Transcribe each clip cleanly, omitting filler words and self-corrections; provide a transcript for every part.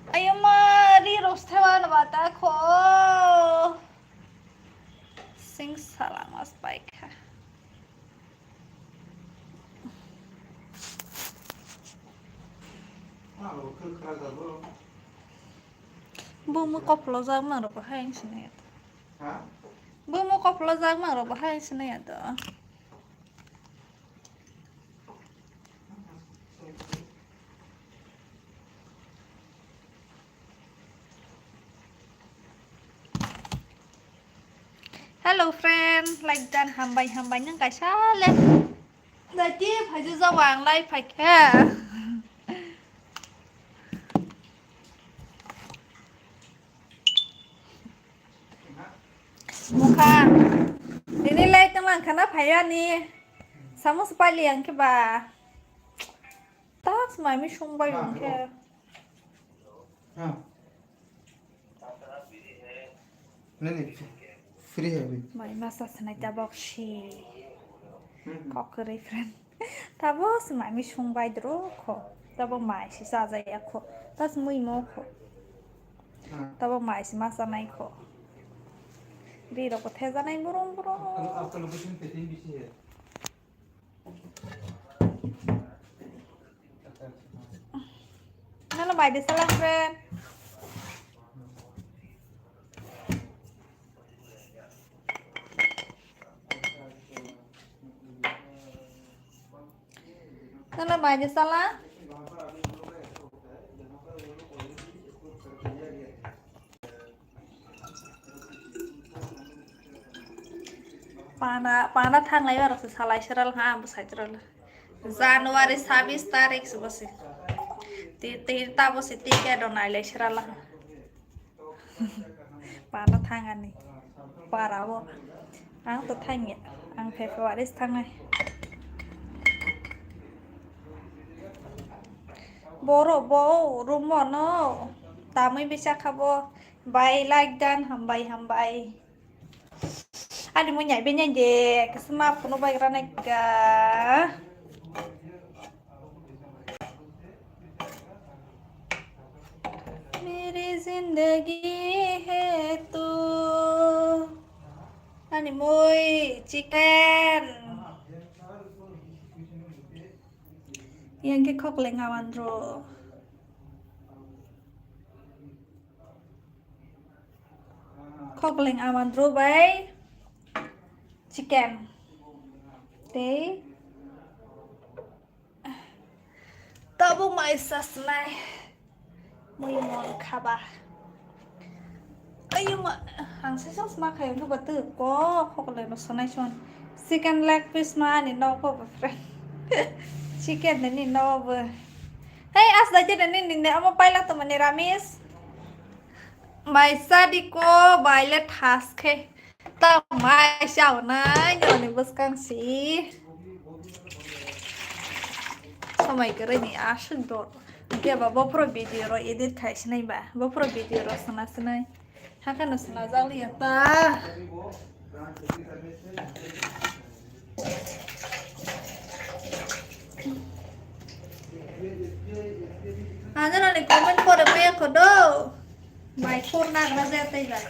Ayo mari rostewan bata ko. Sing salam mas baik ha. Bu mu koplo zagma ro bahain sini ya. Bu mu koplo zagma ro bahain sini ya to. Hello friend, like dan hambai nang kai sale. Đại tiếp phải dư ra vàng đây phải khe. Mukha. Ini lai teman karena phải ni. Sama sekali yang ke ba. Tas mai mi shung bai yang ke. नहीं free है अभी Mai masa senai tabok shi. Kok kere friend. Tabos mai mi shung bai dro ko. Tabok mai si sa za ya ko. Tas mui mo ko. Tabok mai si masa nai ko. Ri ro ko the za nai burung burung. आपका location painting भी है Nala mai de salam friend. Nala mai de salam. Pana thang lai war se salai seral ha am sai seral. Januari 26 tarik subase. Ti ta bo se ti ke don ai lai seral ha. Pana thang ani. Para bo. Ang to thang ya. Ang Februari thang ai. Boro bo rumo no. Tamai bisa khabo. Bai like dan hambai. Adi mau nyai benya je kesemap penuh baik raneka. मेरी जिंदगी है तू. Ani muy chicken. Yang ke kok lengawan dro. Kok lengawan dro bay. Chicken. Thế tao bố mày sas này mày mòn khaba ấy nhưng mà hàng sẽ sas mà khai nó bật tử có không có lời nó sau này chọn chicken leg piece mà nên nó có friend chicken nên nó vừa hey as dah jadi nên nên ama pilot teman Ramis mày sa đi cô bài let task ke ta mai sao này nhỏ này bớt căng xí sao mày cái này à sừng đột kia bà bố pro video rồi edit khai xin này bà bố pro video rồi sana này hả cái nó sana giao liền ta à cho nên comment for the pay của đâu mày phone đang ra ra tay lại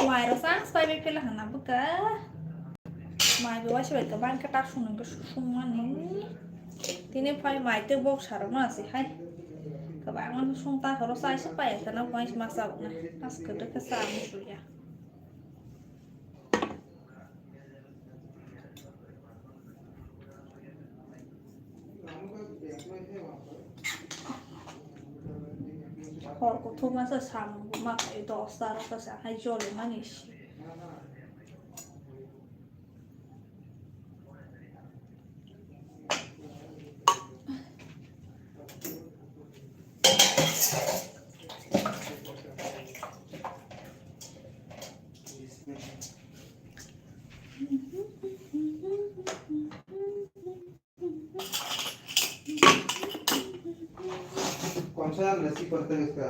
Ngoài đó sáng spy cái là hàng nào bức cá mai vừa chơi các bạn cái tác xuống cái sung ăn ấy thì nên phải mai từ bốc xả nó là gì hay các bạn ăn sung ta có sai sức khỏe thì nó quay mà sầu này nó cứ được cái sao một chút ya họ có thu mà sẽ sang mà cái đó sao nó sẽ hay cho lên nó nhỉ कौन सा लस्सी पड़ता है इसका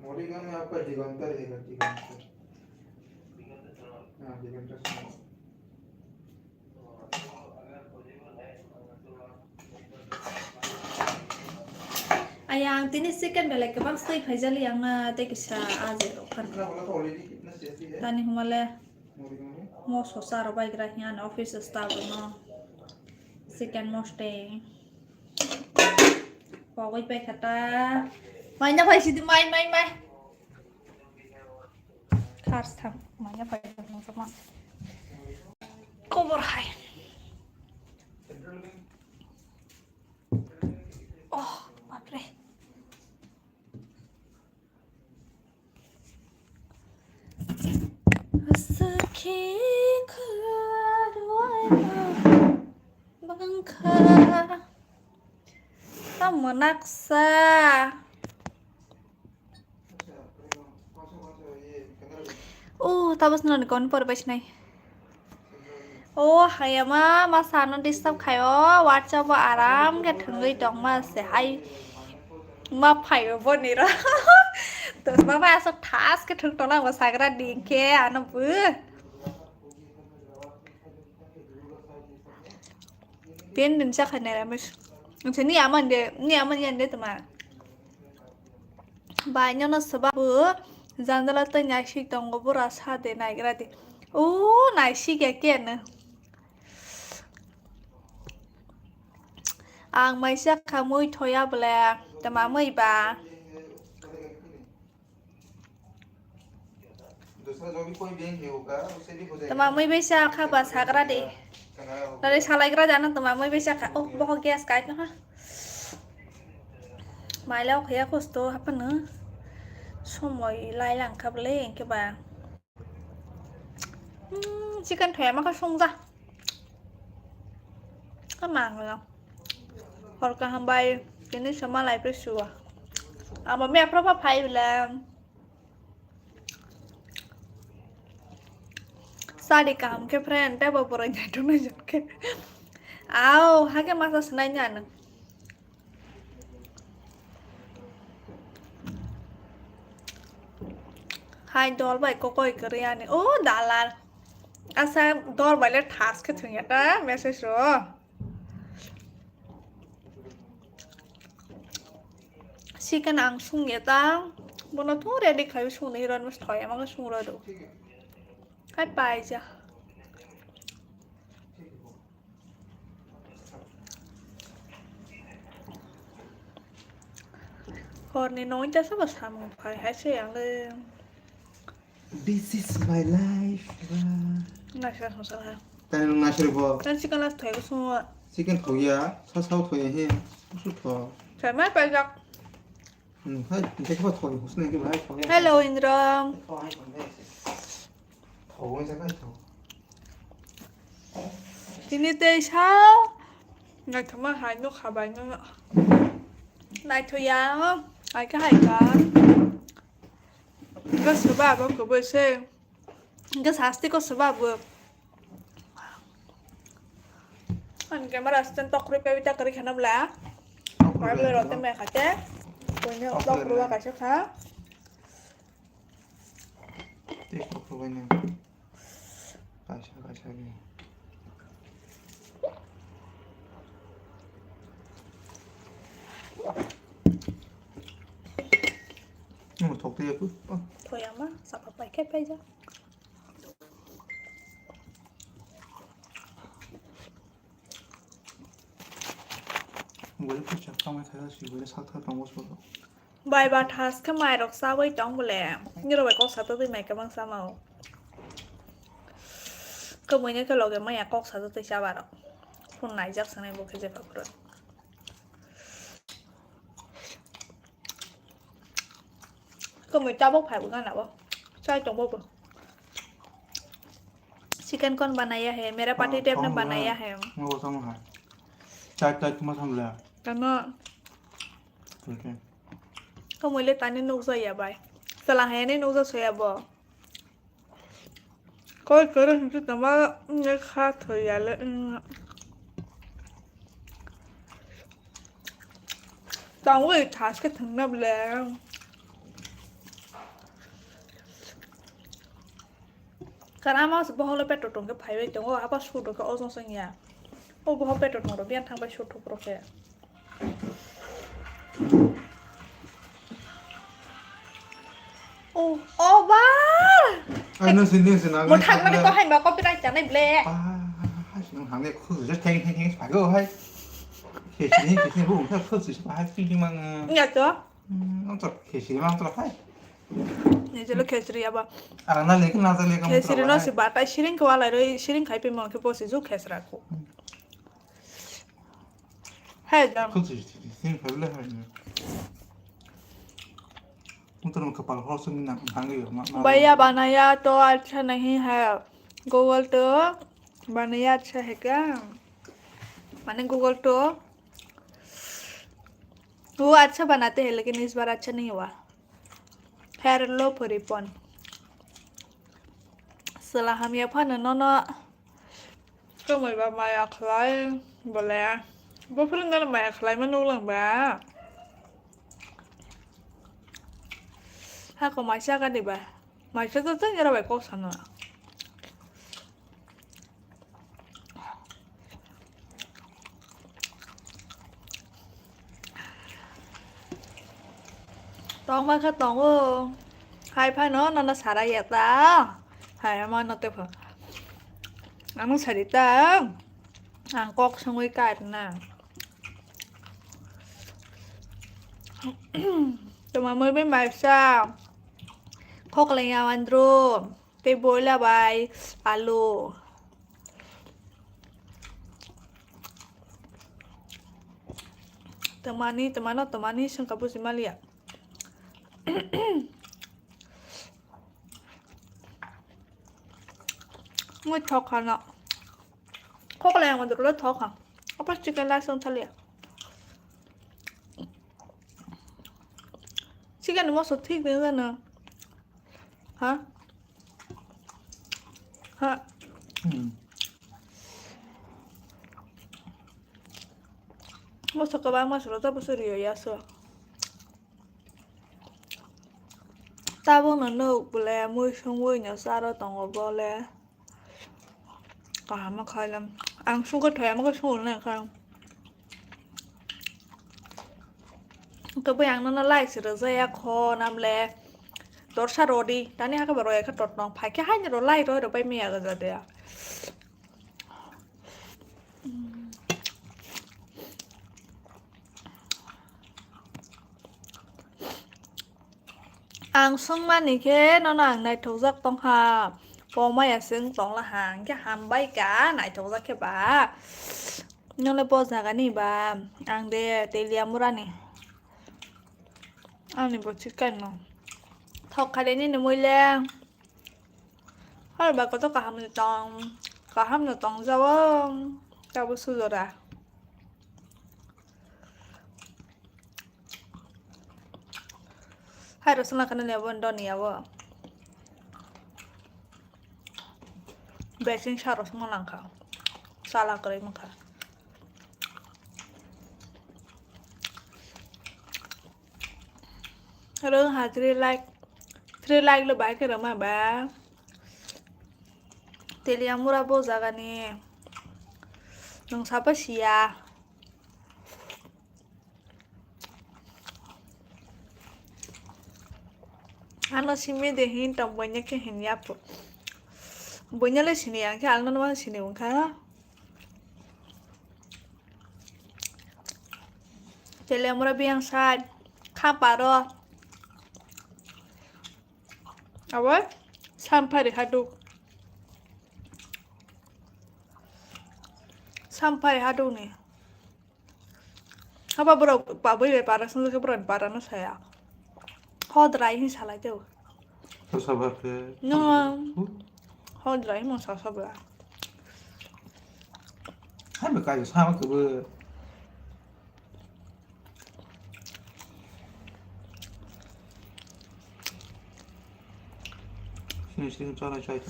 मोरिगा में आपका दिगंतर रहेगा दिगंतर हाँ दिगंतर ayang tini second bela ke bang stay phajali yang te kisah aja kan कितना बोला था ऑलरेडी कितना सेफ्टी है tani humale मोरिगा में mo sosar baik rahyan office staff no second mo stay pokoi pe kata mainnya phai sidi mai khars tham mainnya phai tham sama cover hai oh bapre Sakhi kharai bangkha tamanaksa tapos na kon por bach nai hayama masano disturb khayo whatsapp ba aram ke thungai dong ma se hai ma phai bo ni ra to ma ba so task ke thung tong la ma sagra ding ke ano bu pin din cha khane ra mis ni aman de tama ba nyo no saba bu jandala ta nya shi tong go bura sa de nai gra de nai shi ke ken ang mai sa khamui thoya bla tama mai ba दूसरा जो भी कोई bank है होगा उसे भी हो जाएगा tama mai be sa kha ba sagra de Dari salai kira jangan teman mau bisa kak bawa gas Skype ha mai lao khía costo apa nữa xong rồi lai lằng khắp lên các bạn chỉ cần thẻ mà có xong ra cái màng rồi không hoặc cả hàng bay cái này sama lại với sủa mà mẹ pro phải là sa di kam ke friend ta bawa nya tu na ke ha ke masa senanya na hai dol bai ko koi kariya ne dalan asa dol bai le task ke thung ya ta message ro si kan ang sung ya ta bono thu ready khai sung ni ron mas thoy ma ka sung ro do hai bài chưa còn này nói cho sắp vào sắm phải hãy xem lên This is my life này sẽ không sao hả ताने नु नाशर बो nên chỉ cần là thấy cái số chicken खोया सासाव खोया है उसु थो thoải mái bài gặp हाय देखो थो उसने के भाई खोया hello Indra थो वैसा का थो Tini tê sao ngày thằng mà hai nước khá bánh nữa này thôi ya hai cái số ba bao của bơi xe cái sáng có số ba vừa anh cái mà là chân tóc rồi bây giờ cái khăn nằm lá phải bây giờ tên mẹ khá chết rồi nhớ tóc rồi cả chắc khá देखो खोया ने काशा ने thuộc tiêu cứ thôi em á sao phải bài khép bây giờ 원래 그렇죠. 처음에 대다시 원래 사탕 먹었어. bài bà task cái mày đọc sao với trong lẽ như là bài có sao tới mày cái bằng sao màu cơ mới nhớ cái lò cái mày có sao tới sao bà đọc hôm nay chắc sáng nay bố cái gì phải rồi ก็ไม่จ้าบกไผ่บุกันนะวะใช่จงบกचिकन कौन बनाया है मेरा party tape ने बनाया है मैं वो समझा चाय चाय तुम समझा karena ठीक है kamu lihat tadi nuk saya bay selahnya ini nuk saya bo kau terus itu tambah ngekat ya le tao với thả cái thằng nắp lẹ karena mau sebuah hal petrol dong ke payah dong apa sudah ke ozon sengnya oh buah petrol dong biar thangไป shoot ทุกโปรเฟสโอ้บ้าไอ้นั่นสินะหมดทางแล้วก็ให้มาก็ไปได้จากในเบลป้าสิทางนี้คือจะแทงไปก็ให้เขียนนี้พวกผมถ้าเพิ่มสิไปให้จริงๆมันอยากจะต้องจับเขียนมันต้องให้นี่จะเลือกเคสเรียบนั่นเลยก็น่าจะเลยก็เคสเรียนน่าสิบาทแต่ชิรินก็ว่าอะไรเลยชิรินขายเป็นมองคือโพสิจุเคสรักกูให้จังคือสิ่งที่เลยมันต้องกระเป๋าเขาซึ่งหนักทางเยอะมาก भैया बनाया तो अच्छा नहीं है Google तो बनाया अच्छा है क्या मैंने गूगल तो वो अच्छा बनाते हैं लेकिन इस बार अच्छा नहीं हुआ हेयर लो परिपन setelah kami apa nonoก็เหมือนแบบมาอยากคล้ายบ่แล้วบ่เพิ่งนั่นมาอยากคล้ายมันรู้หรือเปล่า하고 마시아가니 봐. 마시아도 뜬이라 왜 꼭 사노? 똥만 그 똥어. 하이파노 너나 살아야겠다. 하이마 너 때문에. 나는 살있다. 안 꼭 성의가 있나. tụi mà mới biết bài sao khóc lên nhau anh ru cái bối là bài alo temani sang kampus Himalaya ngồi thọc hả nọ khóc lên anh ru rất thọc hả apa chicken la sang thali chicken nó sốt thích đến rồi nè hả hả một số các bạn mà số ta bớt sửa ya sửa ta vẫn là nấu bữa muối xong muối nhỏ xa đó tổng ở bò lẹ cả mà khai lắm ăn xuống cái thèm cái xuống này khôngก็ไปอย่างนั้นน่ะไล่สิเราจะอยากคอนำแลรถชาโรดีตอนนี้เขาบอกว่าเขาตรวจน้องไผ่แค่ให้เราไล่ด้วยเราไปเมียกันจะเดียวอ่างซึ่งมันนี่แค่นอนอ่างในถูกซักต้องหาพอไม่อยากซึ่งต้องละหางแค่หามใบกาไหนถูกซักแค่บ้านั่นเลยพอสักกันนี่บ้าอ่างเดียเตลียมุรานี่아니 뭐 치킨 너. 더 가려니는 몰래. 헐 말고 또 가하면 똥 잡아. 잡을 수더라. 하루 생각하는 애 원더니야 뭐. 배신 샤로 생각난 가. 살아 그래 뭐 가. Rồi hả 3 like lo baik ke rumah ba teli yang murah bo zaga ni nong siapa sih ya ano simi dehin tam banyak ke hin ya po banyak le sini yang ke alno nama sini unka teli yang murah biang sad kaparo apa? Sampai hadu nih apa bro pak boy para sendiri keberan para no saya 허드라이 살아도 서서밖에 허드라이 뭐 서서봐 한 몇가지 사면 그거 신경 잘라줘야 돼.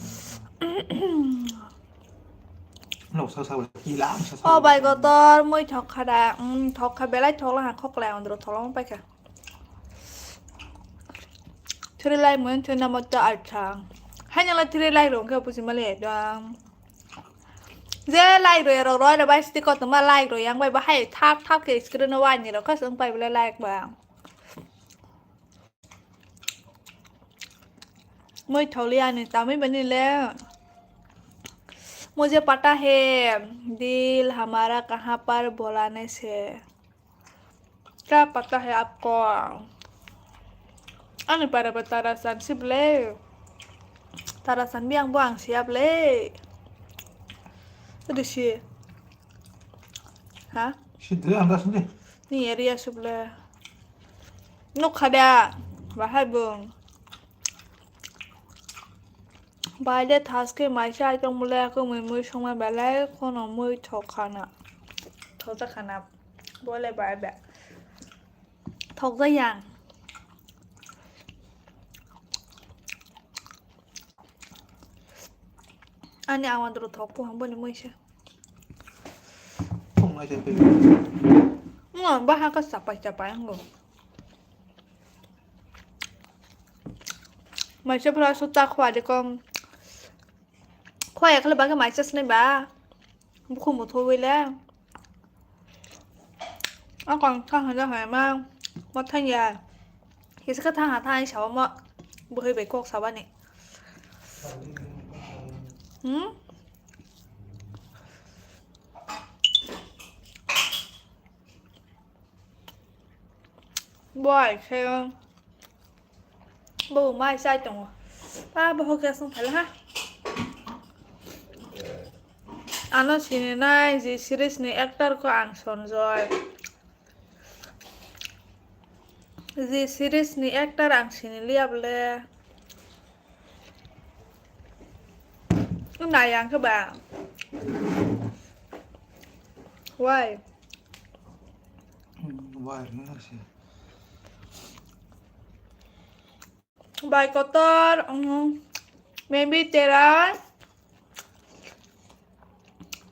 nó sao sao kỳ lắm sao sao bài của tôi mới thọc khá đà thọc khá bé lấy thọc là hàng khóc lèo rồi thọc lắm bay cả thứ này muốn thứ nào mà cho ăn chăng hay là thứ này rồi cái bữa mà lẹ đó dễ like rồi là bay stick có tụi mà like rồiยังbayให้ทับcái screenเอาไว้นี่เราก็ส่งไปเลย like บ้างmới thọc liền này tao mới bên nàyแล้วमुझे पता है दिल हमारा कहाँ पर बुलाने से क्या पता है आपको Ano para tarasan si Ble tarasan biang buang siap le itu sih hah şimdi anlasın diye nih area sebelah nuk ada bahai bung bahaya tas ke maisha trong mulai aku mui sama balai kono mui thok khana thok ta khana boleh bahaya be thok ra yang Ani awan terus thok po hambon ni mui sih không ai chơi phim bahaya ka sapai nggo Maisha pula suta khwa de kom khwa ya khala ba ka maisha sne ba bu một thôiแล้วcòn thang hàng ra hải mang một thanh nhà thì sẽ thang hàng thang cháu mà bữa hơi bị cột sao bạn này boy xem bố mai sai tổng bố hồi kia xong phải là ha Ano sini nai di series ni aktor ko ang sonjoy. Di series ni aktor ang sini liap le. Lúc này ăn các bạn. Why? Why nữa gì? Bài có tên maybe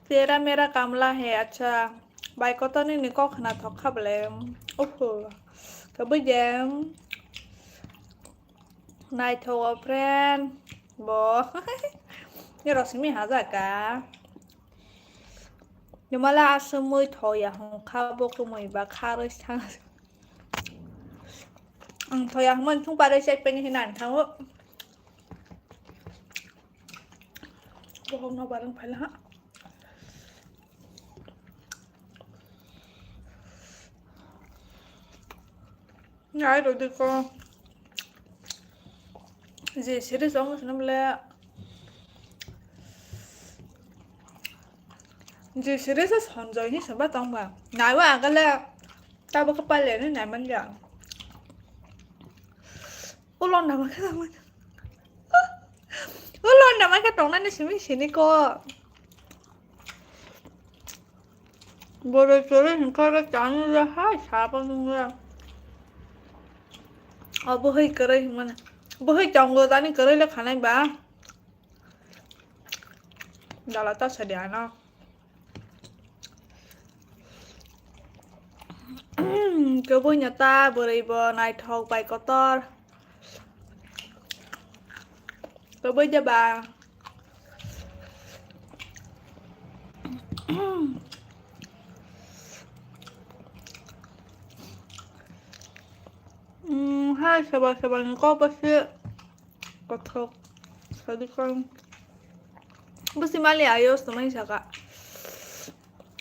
तेरा मेरा कामला है अच्छा by को तो नहीं निको खाना थोका बले ओहो कभी जैम नाइट हो फ्रेंड बो ये रस्मी हाजा का ये माला असमुई थोया हूँ खाबो को मुई बा खारो स्थान थोया मन तुम पारे से पेनी हिनान था वो हम ना बारन फैला हाँ Ngay rồi đi con Gì sẽ đi sống năm lẹ Gì sẽ đi sống rồi như sao bắt tông mà Nói quá cái lẹ Tao bắt cái bài lẹ nó này mình dặn Ủa lon nào mà cái tông Ủa lon nào mà cái tông này sẽ biết đi cô Bố đời chơi hình coi cái chán ra hai xả bao nhiêu ra bố hơi करे mana bố hơi chồng người ta nên करे là khả năng bà đó là tao sẽ để nó cái bố nhà ta bữa đây bữa này thầu bài có to cái bố cho bà hai sebal ko pasti kotok tadi kan pasti mali ayo semai saka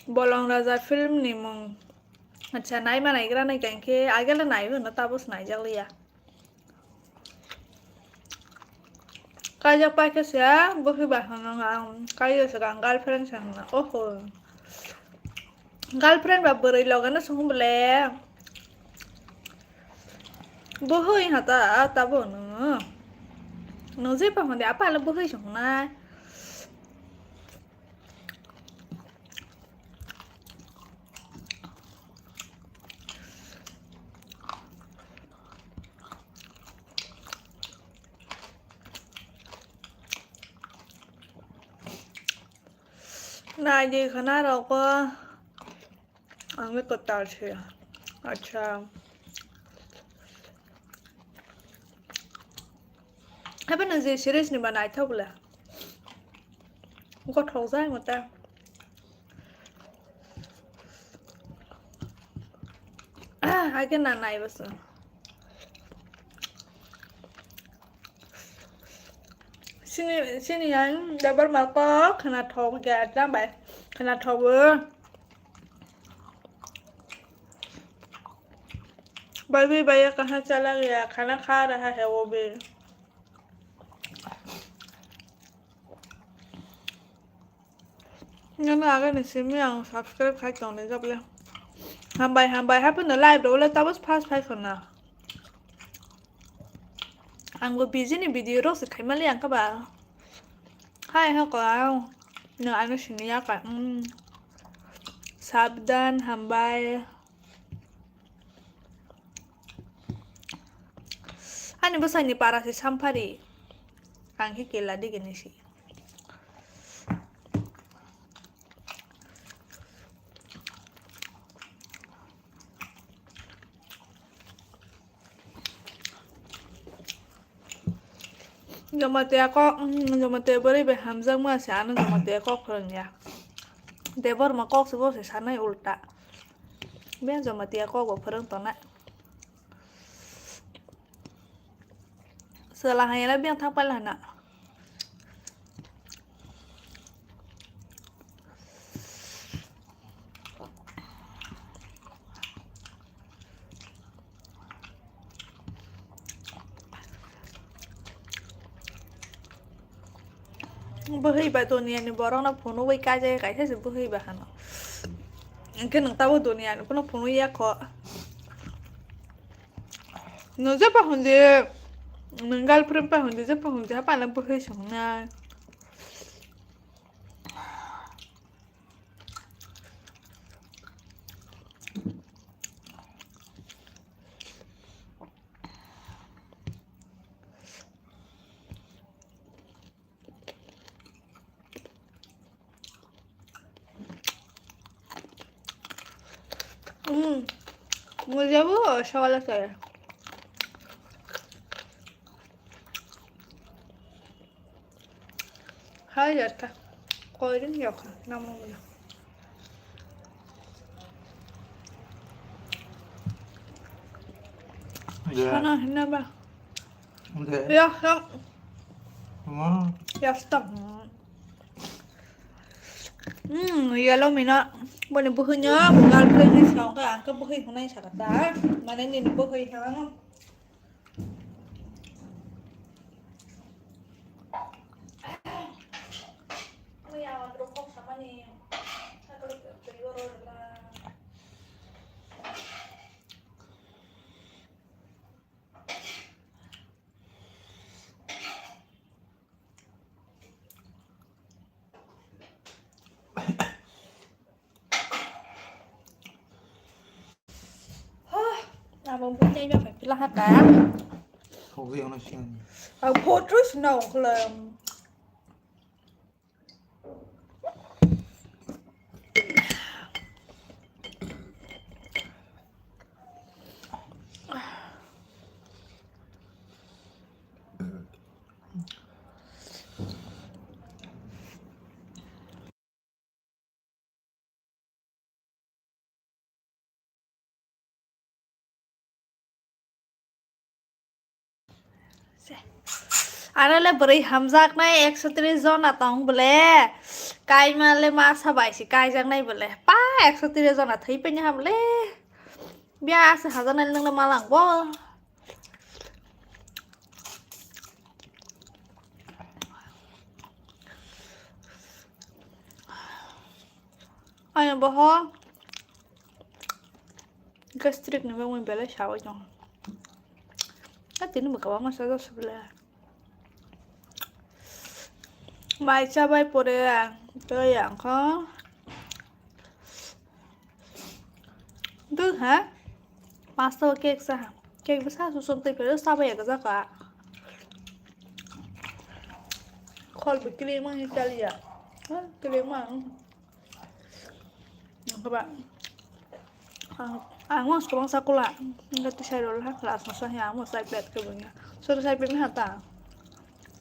bolong raja film nih mong अच्छा नहीं मैं नहीं करा नहीं कहेंगे आगे ले नहीं हो ना तब उस नहीं जग लिया काजक पाके कैसे आ बहुत बाहर ना काजक से कांग गर्लफ्रेंड से ना ओहो गर्लफ्रेंड बाप बड़े लोग ना सुन बोले bố hơi hả ta bảo nó dễ bằng hòn đá pa là bố hơi chẳng na này gì khả năng đâu có ăn cái cột tàu thì अच्छा hay bên gì series này bạn ai thâu là không có thâu ra người ta hai cái này bớt sini yang dapat mako kena thâu gà ra bạn kena thâu bơ bởi vì bây giờ कहाँ चला गया खाना खा रहा है वो भी nhưng mà cái này xem yang subscribe khai chọn đến gặp lên ham bài hát bên live đó là tao pass phải không nào anh có busy này video đó sẽ khai mà liền các bạn hai ha có nhờ anh nó xin nhá cả sabdan ham bài anh bớt sai para si sampari ang hikila di gini sih Jamatia boleh berhamzah mas ya anu Jamatia kok ya Devor ma kok sebo se sana ulta biar Jamatia kok go perang tona selahnya biar thang pala nak bơ hi bài tuần này bỏ nó phun nó quay cái thế sự bơ hi bài hả nó cái nằng tao tuần này nó phun nó ya khó nó rất là hồn gì mình gal prem pa hồn gì rất là hồn gì apa là bơ hi sống na Mau jauh soalnya saya hai giờ ta coi đến giờ năm rồi sana hina ba ya ya stop ya lo mina boleh bukunya bukan beli sekarang kan ke buku yang lain saya kata mana ini buku yang Abang punya juga pilih hata. Không riêng nó xin. Portrait nào là Ana le beri hamzak nai 130 jon atong bole kai ma le ma sabai si kai jang nai bole pa 130 jon athai pe nya bole bia se hajan nai nang malang bo ai bo ho gastric ni bang bele shawo jong Cái tiếng mà có mà sao rất là bài cha bài bồ đề à tôi dạng có thứ hả master cake sao cake với sao xuống tay phải rất sao bây giờ cái gì cả khỏi bị cái liên mang Italia cái liên mang các bạn ang mas kurang sakula nggak tuh saya dulu lah maksudnya ang mas saya bed ke bawahnya sudah saya bed hata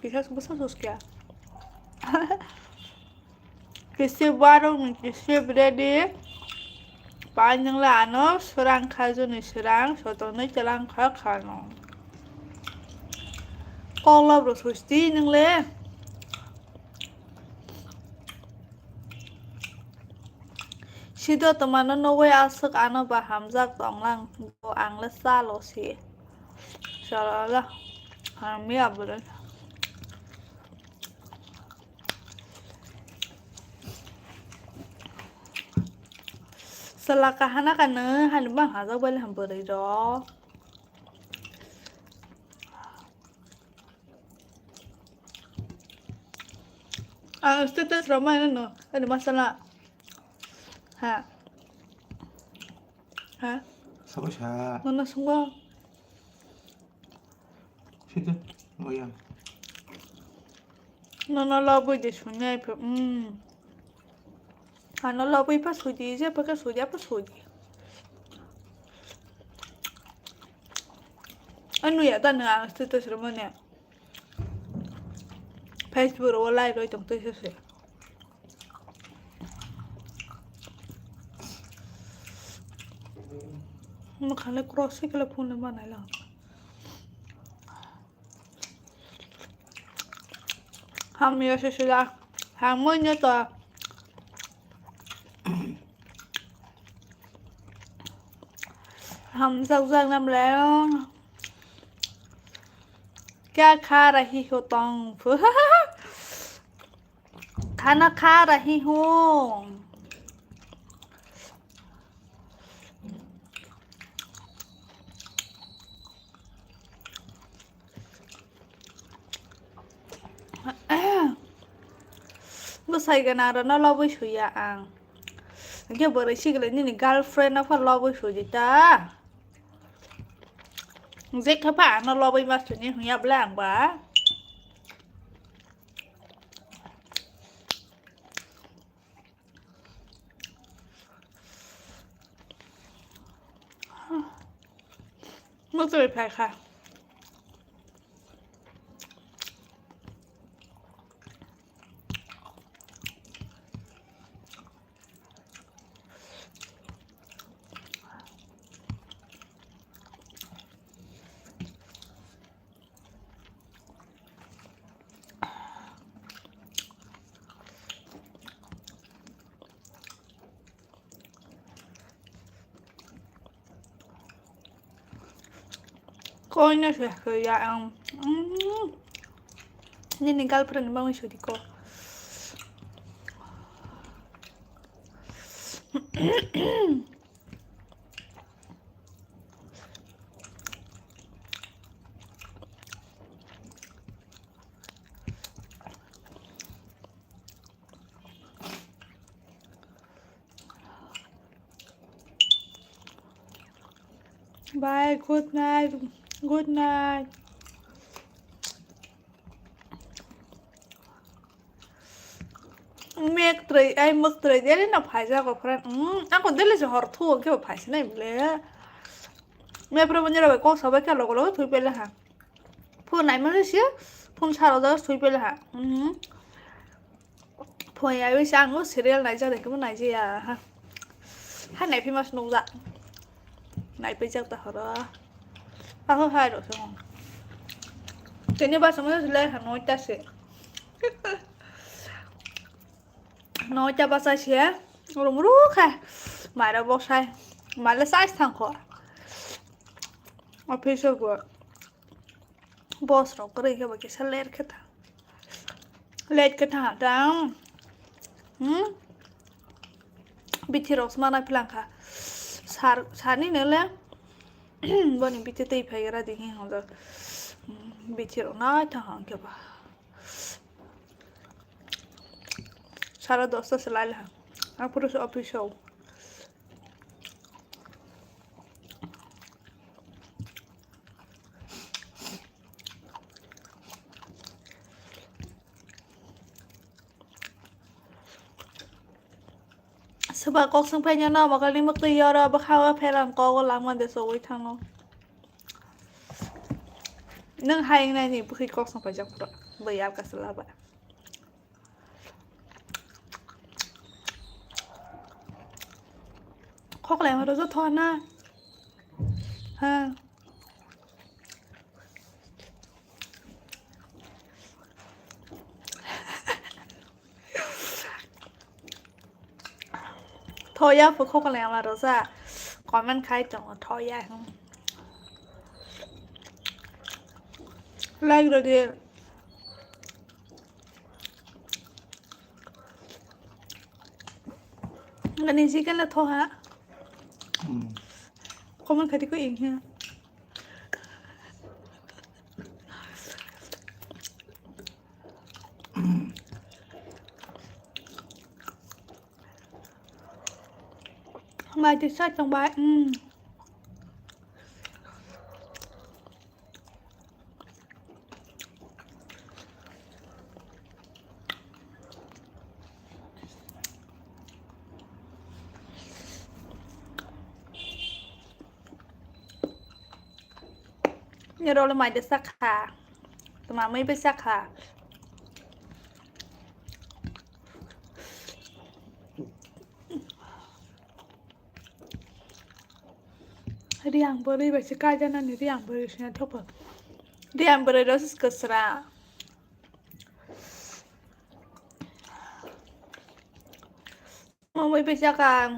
kita sebesar suskia kisi baru kisi berada panjang lah ano serang kazu nih serang sotonya jalan kakano kalau bersusti neng le Sido teman no way asuk ano paham zak tong lang go ang lesa lo si salah kami abul selakahana kana han bang hazak bal ham beri do status ramai no ada masalah hả hả sao sao nó xuống không Situ ngồi ăn nó lo bơi để xuống ngay phải nó lo bơi phát sủi gì chứ phải cái sủi giá phát sủi gì anh nuôi ở đây nữa status ramai nè Facebook rồi like rồi tổng tôi sẽ nó khá là cross cái là phun lên bàn này là ham nhiều sẽ là hàng mới nhất là ham giàu giàu năm léo क्या खा रही हो तुम खाना खा रही हूँ nó say cái nào đó nó lo với sủi à cái bữa đấy chị cái như này girlfriend nó phải lo với sủi gì ta giết các bạn nó lo với mặt sủi như nhập làng quá mất rồi phảiค่ะcoi nó sẽ cười ăn nên mình gal prende bao nhiêu đi cô bye good night good night mẹ trời ai mất trời đấy nó phải ra gặp friend anh còn đấy là sự hard thua cái phải thế này lẽ mẹ pero bây giờ là có sao vậy cái logo thui pe là hả phun này mới xíu phun sao đó thui pe là hả phun ai với sang có serial này cho để cái này gì à ha hai này phim mà nông dạng này bây giờ ta hỏi đó ba không hai rồi sao thế nhưng ba sống rất là hàng nói ta sẽ nói cho ba sai xé rồi rút ha mày đã bỏ sai mày là sai thằng khỏi ở phía sau của boss nó có đây cái cái sao lết cái thằng đó bị thiệt rồi mà này plan cả sar này nữa là Bọn bị tê phải ra thì hình rồi bị chịu nói thằng kiểu bà সারা 10টা সেলাই লেখা আর পুরো office হোক sebab kok sampai nyana bakal ni mak tiara bakal apa làm co có làm mà để rồi thằng nó nâng hai này thì khi kok sampai jauh rồi bây giờ cái là vậy kok làm mà rất thon na ha thôi á phụ kok làm mà rồi ra còn mình khai trọng thôi ya không like rồi đi cái này chỉ cái là thôi hả không mình khai thì có ý ha mai thì sát trong bài nhớ đâu là mày được sắc hà tụi mà mới biết sắc hà đi ăn bữa đi vậy sẽ cay cho nên đi ăn bữa sẽ thấp hơn đi ăn bữa đó sẽ cất ra mà mới biết sắc à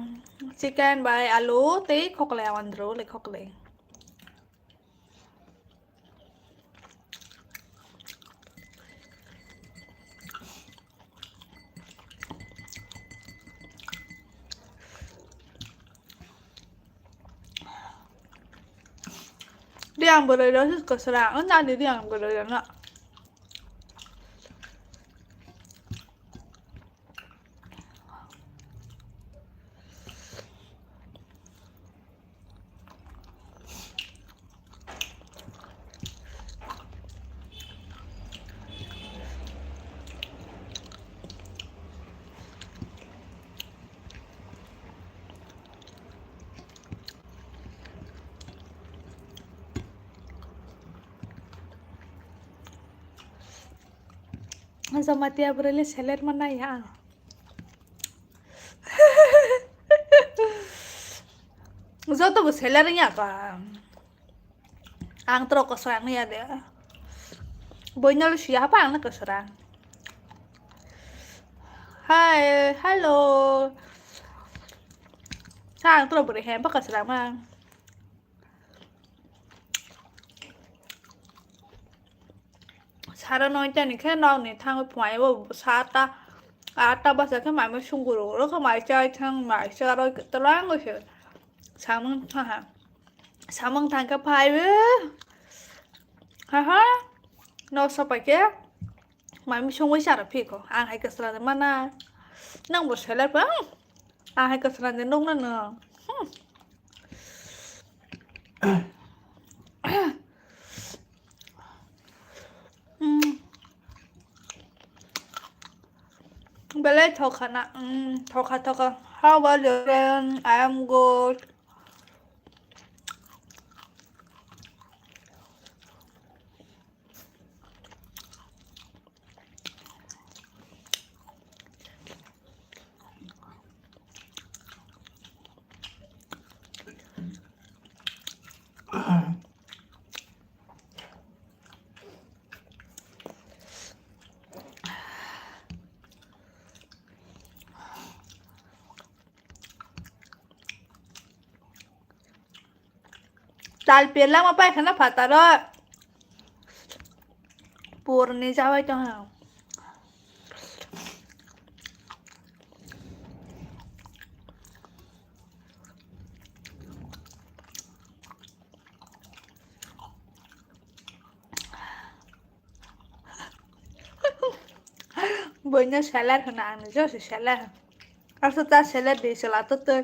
chicken by alu tí khóc lèo ăn rồi lại khóc lèo đi ăn bữa đó sẽ cất ra nó ra đi ăn bữa đó nữa Jamatia berali seller mana ya Zo tuh sellernya apa ang terus keserang nih ada boynya lu siapa ang keserang hai halo sang terus beri hempa keserang mang 사람 nói cái non này thằng máy vào sát ta ta bây giờ cái máy mới sung guru nó không máy chơi thằng máy chơi rồi tao loáng rồi chứ sáng măng thằng cái phai với ha nó sao phải cái máy mới sung với sát được phi có ăn hay cái sợi mà na nông bột sợi lép á ăn hay cái sợi này nông nữa Belle Tokana, Toka. How about you? I am good. Tal pi lang apa khana phata ro purni jawa cho hao với nhớ salad hồi nào nữa chứ salad ăn ta salad đi salad tốt tươi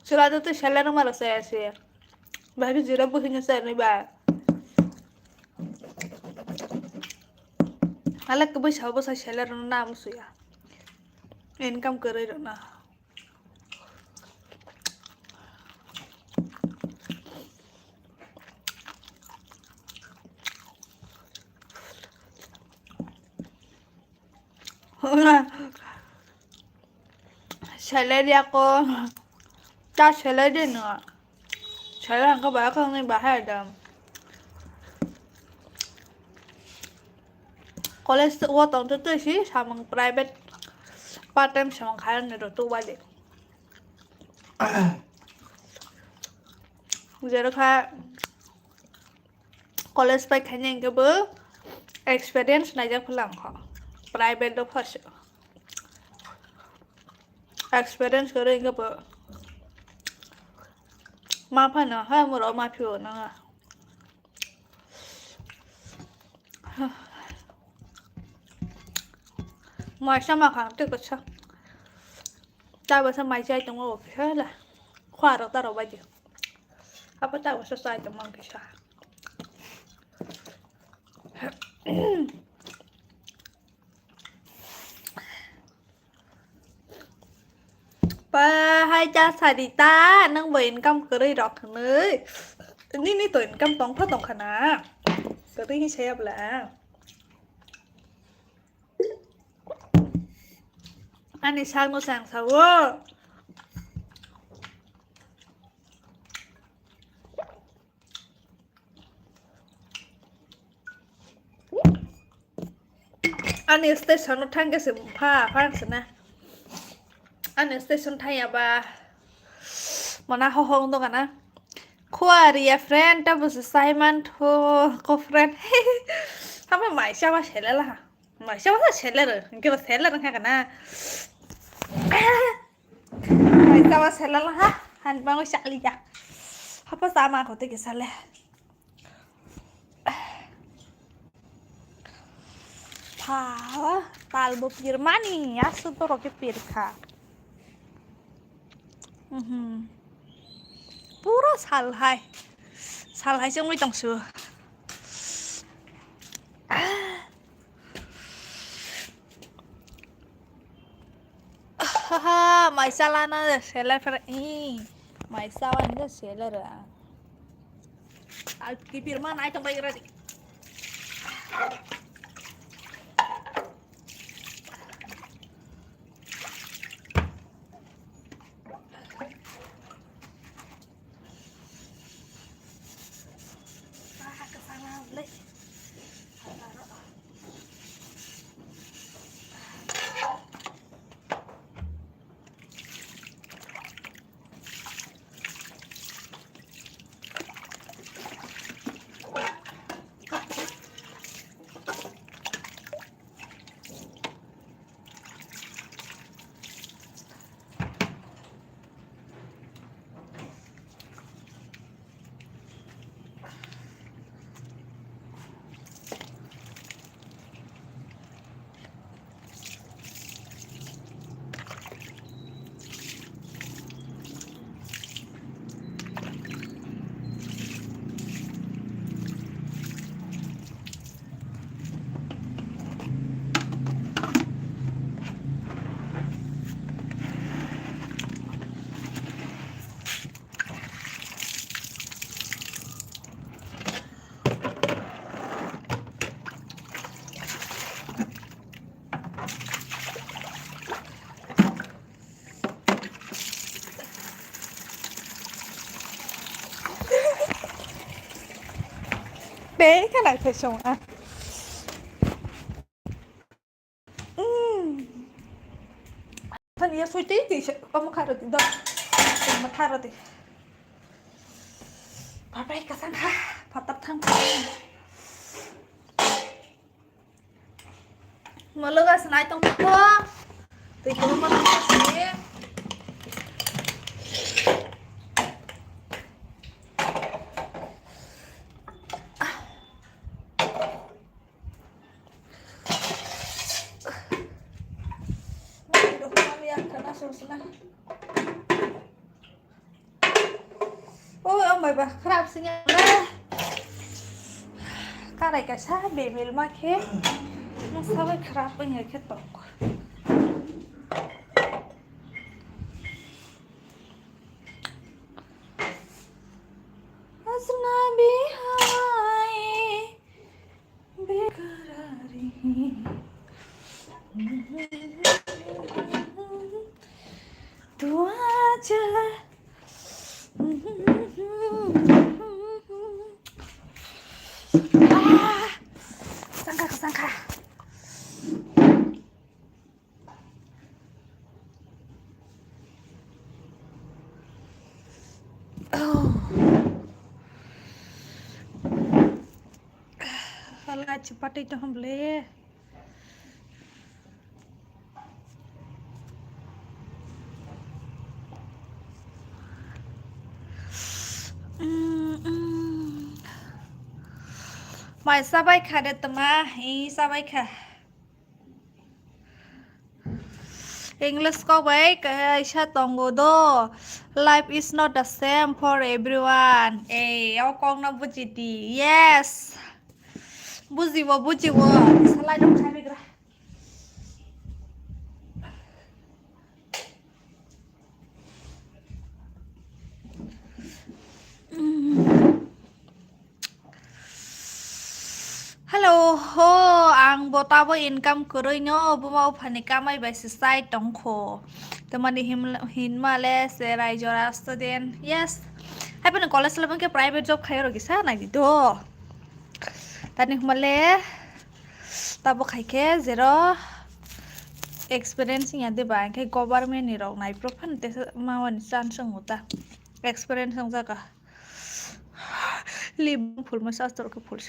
salad tốt tươi salad nó mà là xe bà cái gì đó bữa hình xe này bà Ala cái bữa sau bữa sau salad nó nam suy à income करे rồi nè salad ako cha salad din nữa salad có bà không nên bà hay đầm college ua tong tu tu sih sama private part time sama kalian itu tuh balik jadi kayak collegeไปแค่ยังก็เบอร์ experience ในจากพลังเขา private ด้วยพอสิ experience ก็เรื่องก็เบอร์มาพันเนาะให้หมดออกมาผิวนั่งอ่ะมาใช่มาขังตึกก็ใช่ใจว่าสมัยใจจังว่าโอเคแหละขวาเราตาเราไปดิapa tahu selesai teman kisah ba hai cha xài đi ta nâng bệnh cam cờ đi đọt thằng nơi ní tuổi cam tống phát tống khả nà cờ đi xem là anh đi sang nó sang sao anh station nó thang cái sự pha sân na anh station thay à bà mà na hong đâu cả na khoa ria friend ta vừa sai man thôi cô friendทำไมหมายเชื่อว่าเฉลยล่ะหมายเชื่อว่าเฉลยเลยเกี่ยวกับเฉลยนะกันนะหมายเชื่อว่าเฉลยล่ะฮะหันมาไม่ใช่เลยจ้ะเขาภาษามาเขาติดกันซะแล้วTalbo Pirmani ya super roke pirka pura salhai trong mấy tổng sửa mày sao là nó sẽ lại phải mày sao anh nó sẽ lại rồi cái Pirman ai trong đây ra đi bé cái này phải sống à thân yêu suy tí thì sẽ có một khai rồi thì đâu một khai rồi thì bà bé cả sang ha bà tập thăng mà lỡ ra sải tông quá thì cũng mà sẽ ôi ông mày bà khắp sinh nhật này cái này cái sao bể bể mà thế nó sao vậy khắp bây giờ cái tóc asna bihai bekarari tu aja sangka kesangka Salah cepat itu hambele Mày sao bay khả đẹp tầm à? Ý sao bay khả? English ko bay kaya siya tongo do. Life is not the same for everyone. Eh, ako kong na bujiti. Yes. Bujiwo, bujiwo. Salay dong kami gra. Hello, ho, ang bota bo income kuroy no, bumao panika may by side tongko. Teman di hinmale serai jora student. Yes. Hai pun college level ke private job khayo gisa na gitu. Tani male tabo khai ke zero experience nya de ba ke government ni rok nai profan te mawan san sanguta. Experience sang jaka. Libang full masastor ke full.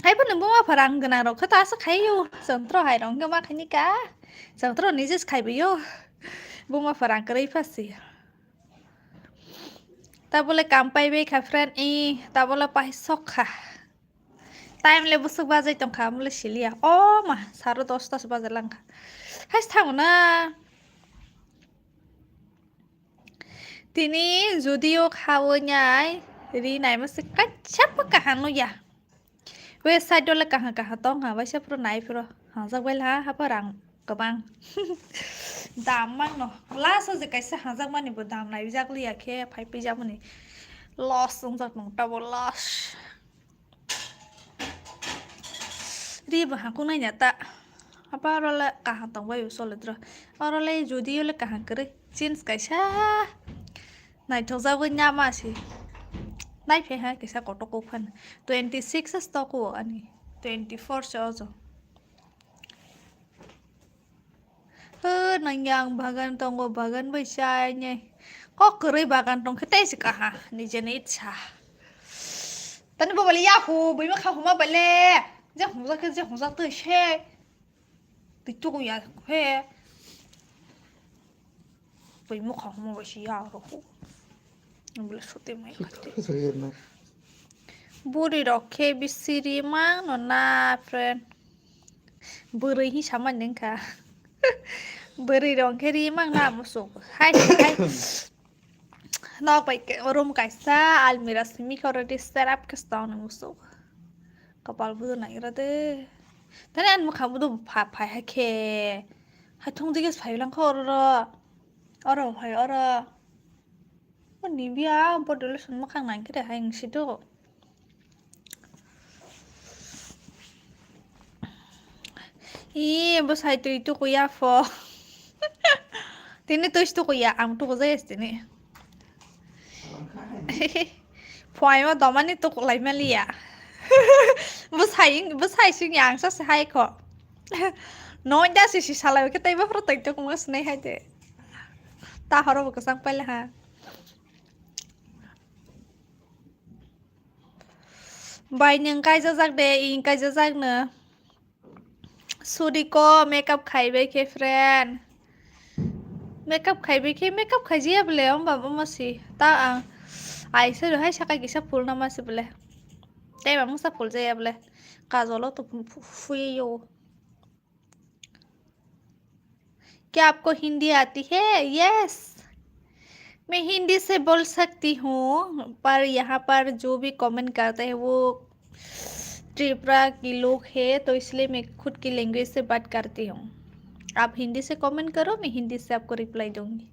Hai pun buma parang gana rok kata asa khayo. Sentro hai rong ke ma khani ka. Sentro nijis khai biyo. Buma parang krai pasi. Ta boleh kampai be ka friend ta boleh pai sok kha. Time le busuk bazai tong kha mule silia. Oh ma saro 10টা বাজে lang kha. Hai থামো না তিনি যদিও খাও নাই রি নাই মাসে কাচ্চাপ কাহানো ya. Website dole kaha tong ha baisa pro nai pro. Ha jak bel ha parang kebang. Dam mang no. Last je kaisa ha jak mani bo dam nai jak li akhe phai pi jak mani. Loss song jak nong double loss. Ri ba ha kunai nyata. Apa role kaha tong bayu solidro. Role jodi ole kaha kere jeans kaisa. Nai thok ja bo nyama si. Nai phe ha kaisa kotoko phan 26 stock wo ani 24 cho nang yang bagan tonggo bagan bai sai nhai ko kere bagan tong khate si ka ha ni jene icha tani bo bali ya hu bai ma kha hu ma bale je hu za te she ti tu ya he bai mo kha hu ma ba shi ya ro Boleh sote mai kate. Buri rokhe bisiri mang nona friend. Buri hi sama nengka. Buri rokhe ri mang na musuk. Hai hai. Nok bai ke room kaisa almira simi already set up ke stone musuk. Kapal bu na ira de. Tani an mukha bu pha phai ha ke. Ha thong dige phai lang kho oro phai oro. Ni bia bodol sun makang nang kide haing sido bos hai tu itu kuya fo tini tu istu kuya am tu kuya istini phoi ma domani tu kulai melia bos hai sing yang sa hai ko no da si salai ke tai ba pro tai tu ko mas nei hai de ta horo ko sang pala ha Bài nhưng cái cho rắc đề in cái cho rắc nữa Sudiko makeup khai bê kê friend Makeup khai bê kê makeup khai gì bê ông bà bà mà xì Ta ai sẽ được hay chắc cái sắp phul nằm xì bê Đây bà mong sắp phul dê bê Cả dỗ lô tụ phui yo क्या आपको हिंदी आती है? Yes मैं हिंदी से बोल सकती हूँ, पर यहाँ पर जो भी कमेंट करते हैं वो त्रिपुरा के लोग हैं, तो इसलिए मैं खुद की लैंग्वेज से बात करती हूँ। आप हिंदी से कमेंट करो, मैं हिंदी से आपको रिप्लाई दूंगी।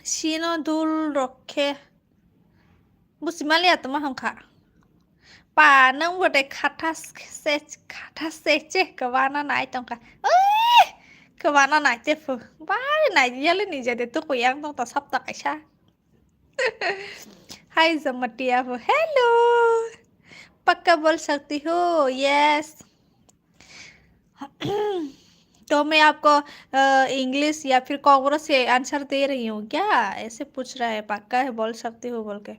신호들 이렇게 무슨 말이야 또 마한카 빠는 뭐래 카타세체 그와나 나이 tonka ơi 그와나 나이 때프 바리 나이 giờ này giờ để tôi quen tông tao sắp tại sao Hi Jamatia hello पक्का बोल सकती हो यस तो मैं आपको इंग्लिश या फिर कोकरोच से आंसर दे रही हूँ क्या? ऐसे पूछ रहा है, पक्का है बोल सकती हूँ बोल के।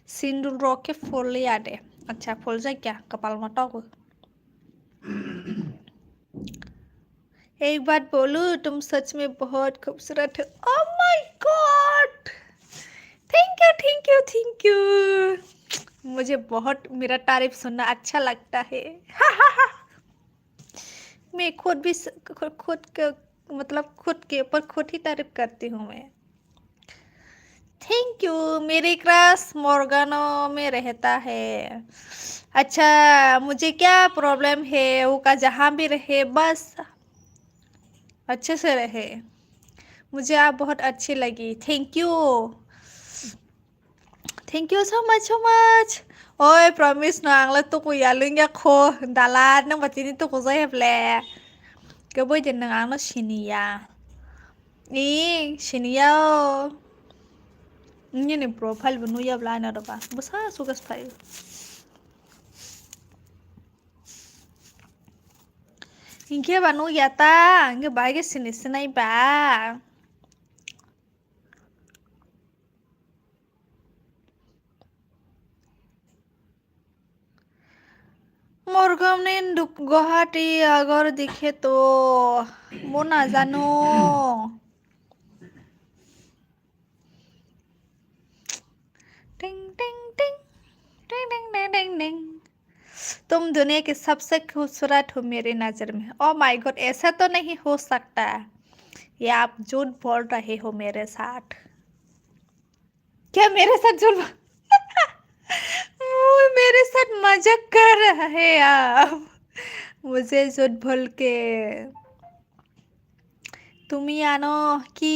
सिंदूर रोक के फोड़ लिया दे। अच्छा फोड़ जाए क्या कपाल में टॉक? एक बात बोलूं, तुम सच में बहुत खूबसूरत हो। Oh my God, thank you thank you thank you. मुझे बहुत मेरा तारीफ सुनना अच्छा लगता है। मैं खुद भी खुद के मतलब खुद के ऊपर खुद ही तारीफ करती हूँ मैं। Thank you. मेरी क्रश मोर्गानो में रहता है। अच्छा मुझे क्या प्रॉब्लम है, वो का जहाँ भी रहे बस अच्छे से रहे। मुझे आप बहुत अच्छी लगी। Thank you so much. ओए प्रॉमिस नांगला तो को यालुंगा खो दालाद नंग बतिनी तो को जाय ब्ले के बोय दिन नांग सिनिया नी सिनिया ini profile benu ya blana roba besar sugas pai inge banu ya ta inge baige sini sinai ba Morgaon ने गुवाहाटी अगर दिखे तो वो ना जानो टिंग टिंग टिंग टिंग टिंग टिंग टिंग टिंग तुम दुनिया की सबसे खूबसूरत हो मेरी नजर में। ओह माय गॉड, ऐसा तो नहीं हो सकता, ये आप झूठ बोल रहे हो मेरे साथ। क्या मेरे साथ झूठ वो मेरे साथ मजाक कर रहा है आप मुझे झूठ बोल के। तुम्हें आनो कि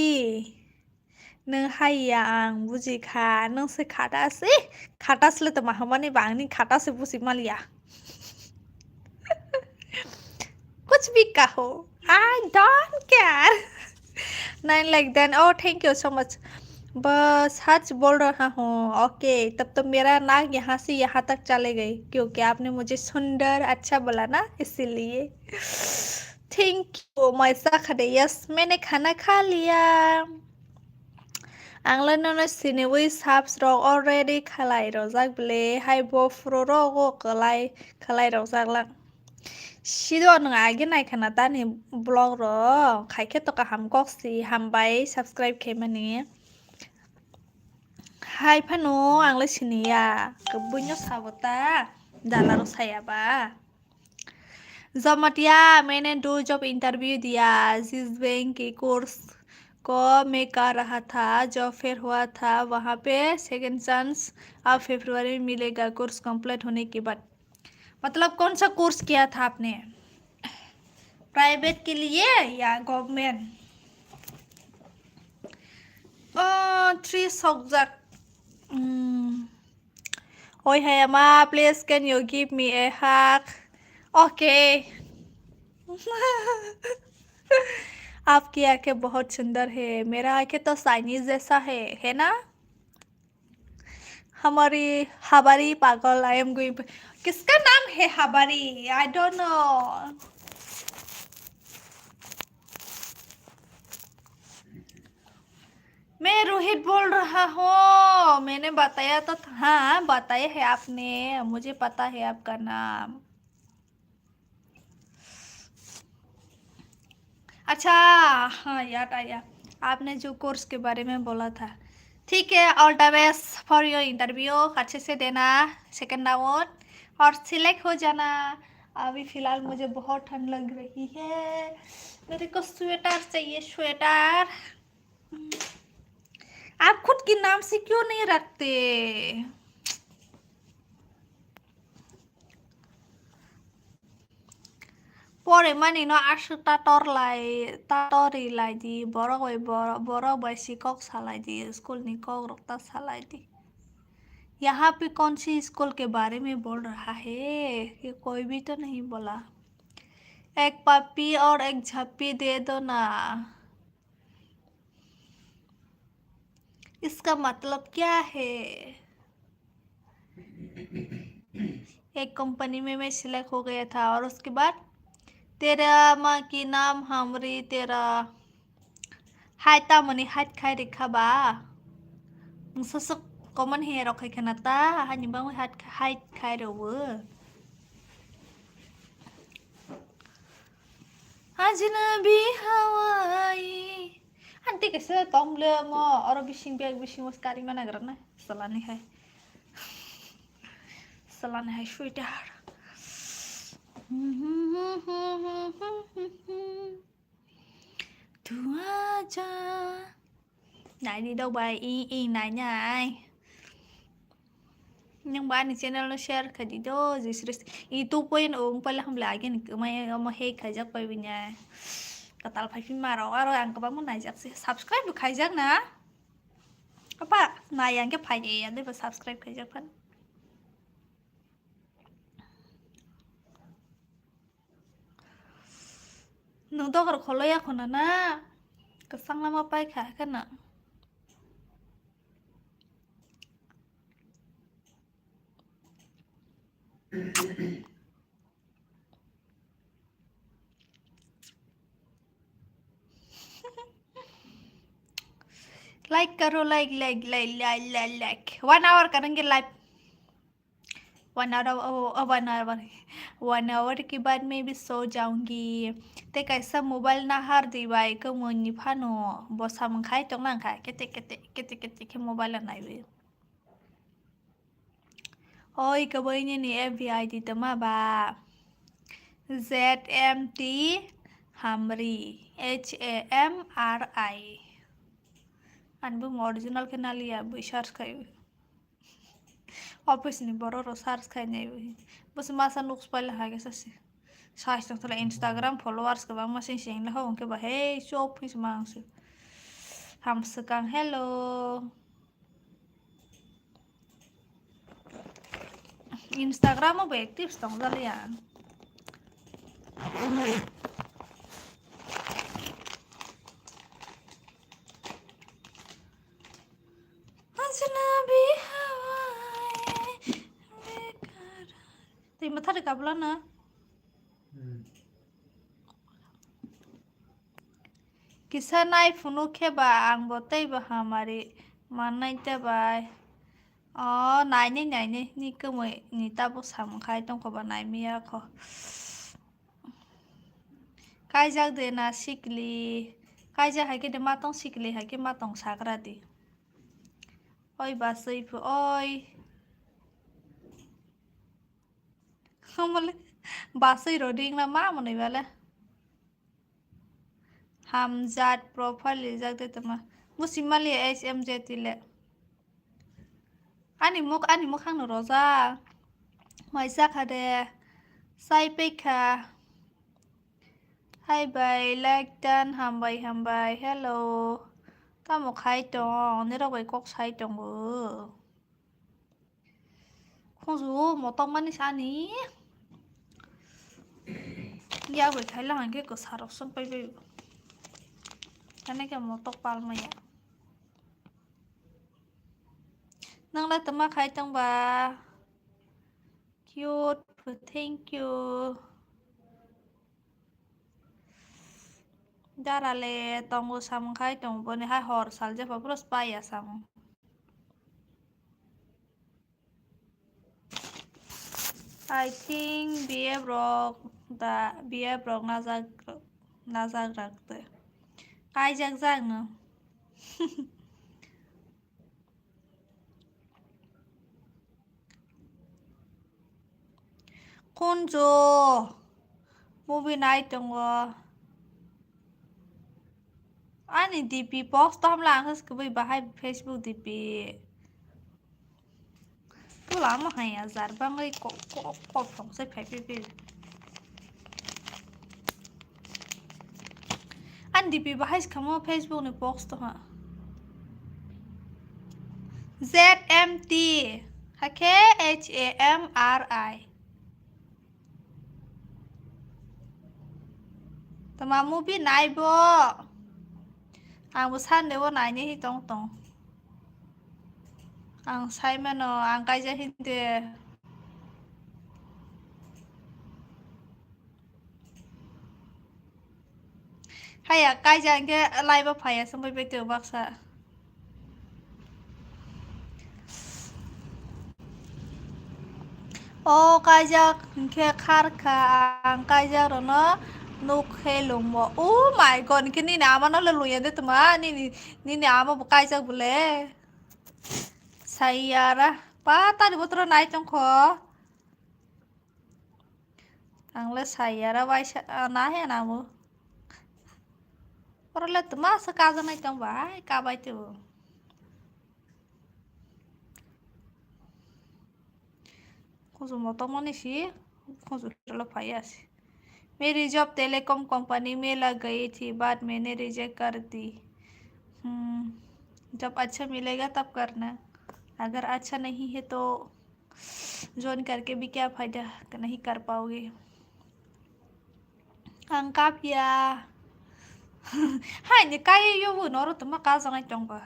नों हाइया आं बुजिखा नोंसो खाटासै खाटासले तो महामानी बांगनी खाटासे बुझि मालिया कुछ भी कहो आई डोंट केयर नहीं like then. Oh thank you so much. बस सच बोल रहा हूँ। ओके तब तो मेरा नाक यहाँ से यहाँ तक चले गई क्योंकि आपने मुझे सुंदर अच्छा बोला ना, इसीलिए। थैंक यू मैसा खड़े यस मैंने खाना खा लिया। आंलाय नोनो सिनेवी साब्स rock already खलाई रोजाक ब्ले high बोफ्रो Roku खलाई रोजाक La 시도 ngai nai khana ta ni blog ro khai khe to ka ham kok si ham bai subscribe khe mani hai phano angla sinia kebunyo sabota dala ro saya ba Jamatia मैंने 2 job interview दिया जिस bank के course को मैं कर रहा था जो फिर हुआ था वहाँ पे सेकंड चांस अब फरवरी में मिलेगा कोर्स कंप्लीट होने के बाद। मतलब कौन सा कोर्स किया था आपने, प्राइवेट के लिए या government? 3 subject. Oi Hayama, please can you give me a hug? Okay. आपकी आंखें बहुत सुंदर है, मेरा आंखें तो चाइनीज जैसा है ना? हमारी पागल आई एम गोइंग। किसका नाम है हमारी? I don't know. मैं रोहित बोल रहा हूँ। मैंने बताया तो था, हाँ बताया है आपने, मुझे पता है आपका नाम। अच्छा हाँ याद आया, आपने जो कोर्स के बारे में बोला था। ठीक है, all the best for your interview, अच्छे से देना सेकंड राउंड और सिलेक्ट हो जाना। अभी फ़िलहाल मुझे बहुत ठंड लग रही है, मेरे को स्वेटर चाहिए स्वेटर आप खुद के नाम से क्यों नहीं रखते परे माने न आसु तातरीलाई दि बड़ा बैसी कक सालाई दी स्कूल नि कक रखता सालाई दी यहाँ पे कौन सी स्कूल के बारे में बोल रहा है ये कोई भी तो नहीं बोला एक पपी और एक झप्पी दे दो ना इसका मतलब क्या है एक कंपनी में मैं सिलेक्ट हो गया था और उसके बाद तेरा माँ की नाम हमरी तेरा हाइता मनी हाइट खाई रेखा बा नोंसोरसो कमन हेयर रखाय खानाता हानि बांग हाइट खाई रवो Ajnabi Hawaii Anti kasi tomble mo oro bising biag bising was kari mana garana salani hai sweetheart Tu aja Này đi đâu bài y này nha ai Nhưng ba ni channel nó share ka di do serius itu poin pala hum lagi ni may hey khajak pa binya katal phai maro aro ang ka bang nai jak subscribe khajak na apa na yang ke phai ye ande ba subscribe khajak phan nung to kar kholo ya khona na ka sang lama pai kha kana like करो like 1 our करेंगे live 1 our के बाद मैं भी सो जाऊंगी ते कैसा mobile ना हार दिवाई को मोनी फानो बसा मंखाई तो ना खाए केते के मोबाइल ना वे ओय कबई नि एफबीआईडी त मा बा ZMT हमरी HAMRI अनबो ओरिजिनल के ना लिया बो सर्च खाई ऑफिस नि बरो रो सर्च खाई नै बस मासा नुक्स पहले हागे ससे साइस तो इंस्टाग्राम फॉलोअर्स के बा मसिन सिंग ल हो के बा हे शॉप फिस मांस हम सकang hello Instagram mo ba active tong dali yan Ajnabi Hawaii Thì mà thắt được cặp lên nữa Kisa nai phunu khe ba ang botei ba hamari manai ta bai nai ni ke moi ni ta bo sam khai tong ko ba nai miya kho kai jak de na sikli kai ja hai ke de ma tong sikli hai ke ma tong sakra di oi ba sei phu oi Hamale basai roding na ma monai bale Hamzat profile jak de tama musimali SMJ tile Ani muk hang no roza mai sak hade sai pekha Hai bai like dan hambai hello ta một hai tong nếu đâu vậy cốc sai tong không dù một tông mình sao ní giờ vậy thấy là cái cửa sổ sân bay bay cái này cái một tóc bal mày nâng lên tấm khai tông bà cute thank you Darale tonggo sam khai tong bone hai hor sal je plus paya sam I think BA brok nazag rakte kai jak no Kunjo movie night tong Ani DP post to hamlang has kubai bahai Facebook DP. Tu lama hai azar bangai ko phong sai phai pi. An DP bahai kamo Facebook ni post to ha. ZMT hake HAMRI. Tamamu bi nai bo. Ang busan dewo nai ni hi tong tong. Ang sai mano ang kai ja hinde. Haya kai ja ke lai ba phaya sampai be te baksa. Oh kajak ke khar ka ang kajak ro no nuk helung mo. Oh my god kini na ama no lu yende tuma ni ama bu kajak bule. Sayara pata di botro nai tong ko. Ang le sayara wai na he na mo. Ora le tuma sa kaja nai tong bai ka bai tu. Kuzu moto mani si kuzu lo phaya si. मेरी job telecom company में लग गई थी बाद मैंने reject कर दी जब अच्छा मिलेगा तब करना अगर अच्छा नहीं है तो ज्वाइन करके भी क्या फ़ायदा नहीं कर पाओगे अंका पिया हाँ ये काय यो वो नौरो तुम का संग चंगा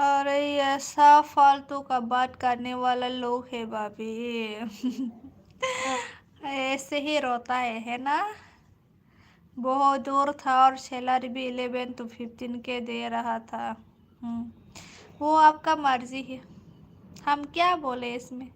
अरे ऐसा फालतू का बात करने वाला लोग है भाभी ऐसे ही रोता है ना बहुत दूर था और सैलरी भी 11 to 15 के दे रहा था वो आपका मर्जी है हम क्या बोले इसमें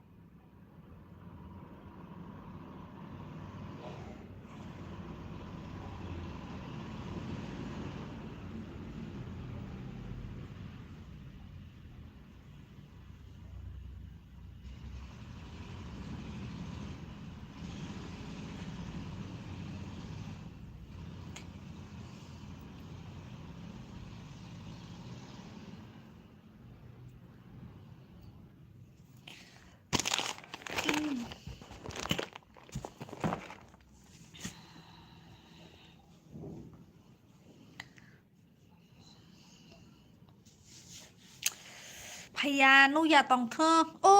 भैया नु या तंग थ ओ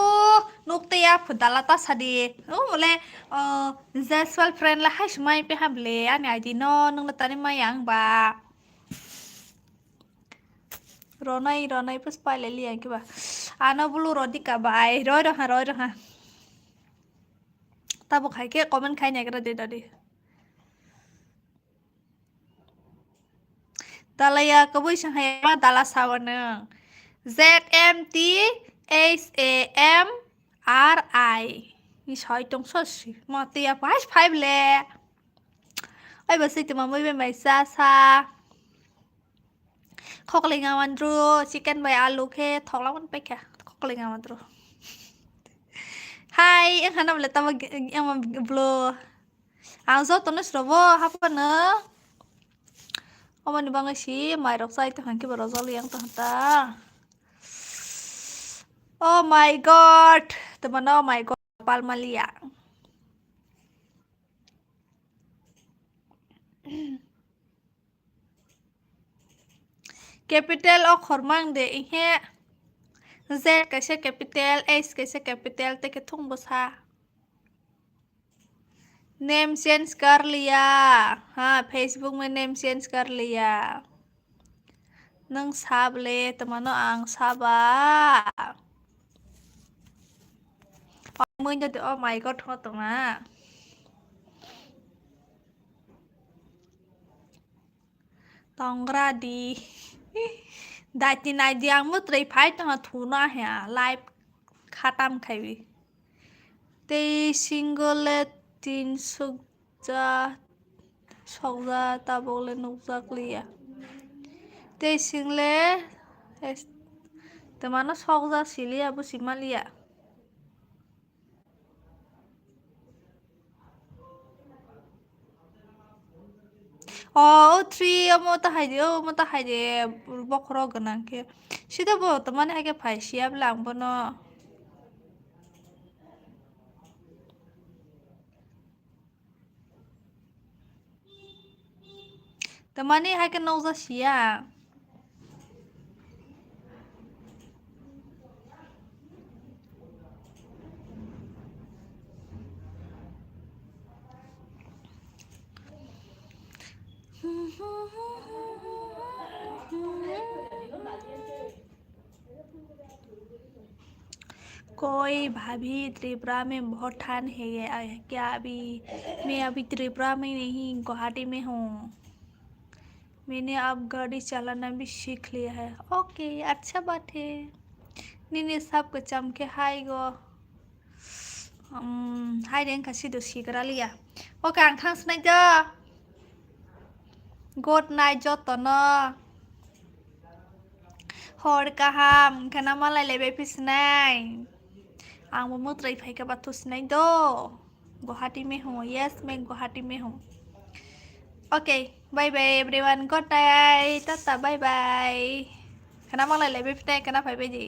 नुकतिया फुदालाता सदी ओ मले जेसवाल फ्रेंड ला हाय समाय पे हमले आनी आइदि न नंग तनि मायांग बा रनाई पुस पाले लिया के बा आना बुलु रदि का बाय रो हा तब खाइ के कमेंट खाइ नेगरा दे ददि दालाया कबै संहाय मा दाला सावन ZMT HAMRI ni soi tong so si ma tia pas 5 le ai ba si ti ma moi be mai sa khok le nga wan dru chicken by alu ke thok la wan pe kya khok le nga wan dru hai ang hanam le ta ma ang blo ang zo to no srobo ha pa na Oman bang si mai rok sai to han ki baro zo liang to ta Oh my god, teman oh my god, Palmalia. Capital और खरमांग दे इहे Z कैसे capital S कैसे capital ते के थुंग बसा name change कर लिया हाँ फेसबुक में नेम चेंज कर लिया नंग साब ले teman आंग साबा Mưa cho oh my god thôi tụi mà tong ra đi đại tin này diang mất rây phái tao thú na hả live khatam khai tê single tin suk ra ta bole nuk ra clear tê single teman sok ra silia bu simalia 3 mo ta hai de mo ta hai de bokro ganang ke sida bo to mane hai ke phai siap lang bo no to mane hai ke no za sia कोई भाभी त्रिपुरा में बहुत ठंड है क्या अभी मैं अभी त्रिपुरा में नहीं गुवाहाटी में हूँ मैंने अब गाड़ी चलाना भी सीख लिया है ओके अच्छा बात है निने सबको चमके हाय गो हाय दें kasi do sigara liya oke ang thang snai jo good night jo to no hor kaham kana malai lebe pisnai ang mo trai phai ka batu snai do Guwahati में हूँ यस मैं गुवाहाटी में हूँ okay bye bye everyone good night tata bye bye kana malai lebe pisnai kana phai be ji